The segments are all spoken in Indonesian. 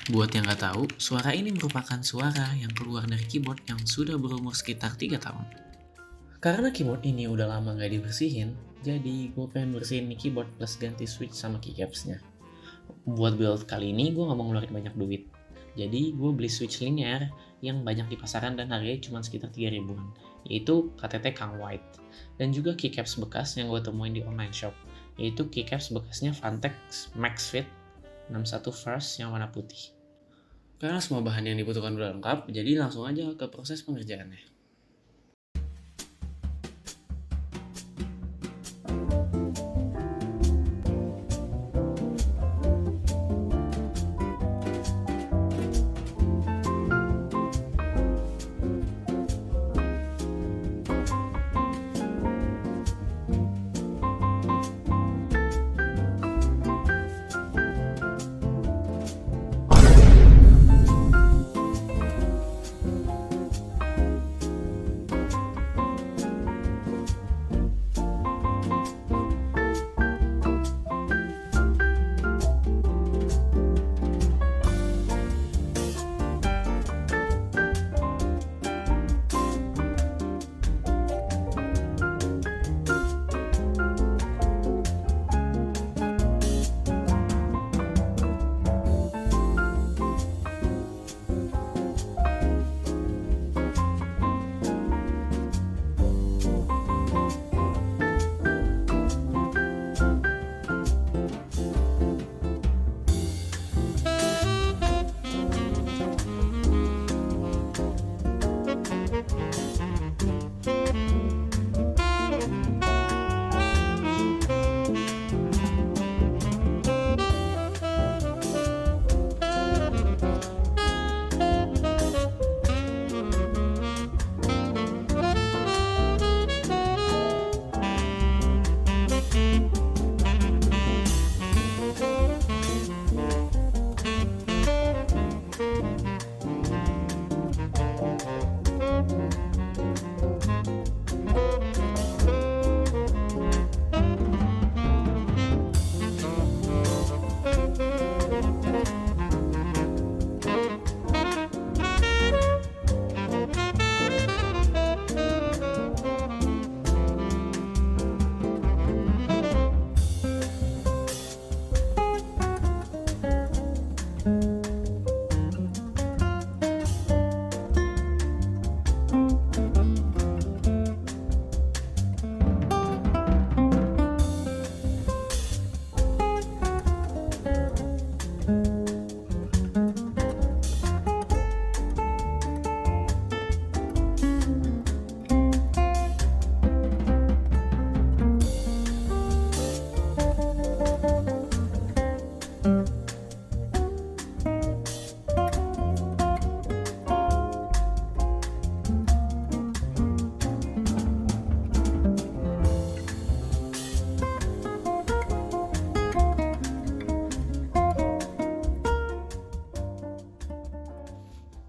Buat yang nggak tahu, suara ini merupakan suara yang keluar dari keyboard yang sudah berumur sekitar 3 tahun. Karena keyboard ini udah lama nggak dibersihin, jadi gue pengen bersihin nih keyboard plus ganti switch sama keycapsnya. Buat build kali ini gue nggak mau ngeluarin banyak duit. Jadi gue beli switch linear yang banyak di pasaran dan harganya cuma sekitar 3 ribuan, yaitu KTT Kang White. Dan juga keycaps bekas yang gue temuin di online shop, yaitu keycaps bekasnya Vantex MaxFit 61 First yang warna putih. Karena semua bahan yang dibutuhkan udah lengkap, jadi langsung aja ke proses pengerjaannya.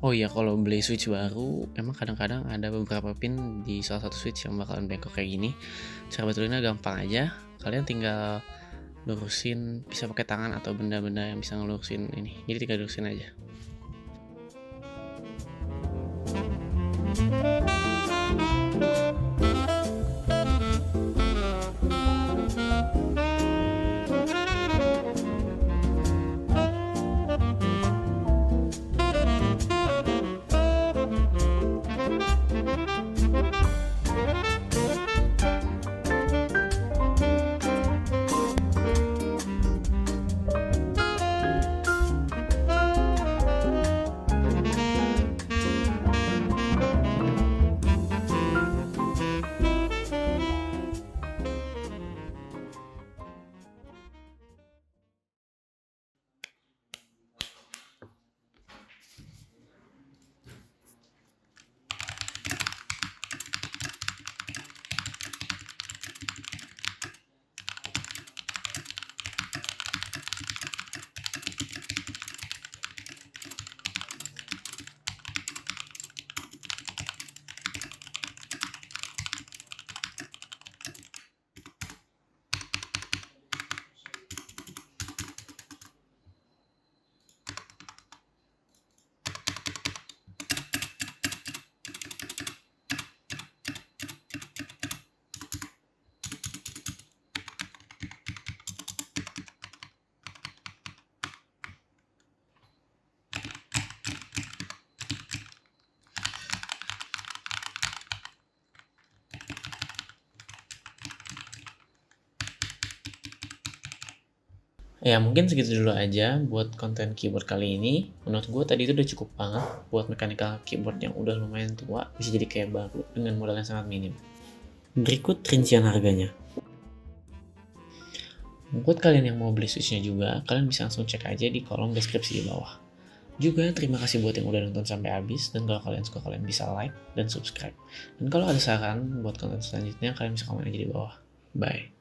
Oh iya, kalau beli switch baru, emang kadang-kadang ada beberapa pin di salah satu switch yang bakalan bengkok kayak gini. Cara betulinnya gampang aja, kalian tinggal lurusin, bisa pakai tangan atau benda-benda yang bisa ngelurusin ini. Jadi tinggal lurusin aja. Ya mungkin segitu dulu aja buat konten keyboard kali ini. Menurut gue tadi itu udah cukup banget buat mechanical keyboard yang udah lumayan tua bisa jadi kayak baru dengan modal yang sangat minim. Berikut rincian harganya. Buat kalian yang mau beli switchnya juga, kalian bisa langsung cek aja di kolom deskripsi di bawah. Juga terima kasih buat yang udah nonton sampai habis, dan kalau kalian suka kalian bisa like dan subscribe. Dan kalau ada saran buat konten selanjutnya, kalian bisa komen aja di bawah. Bye.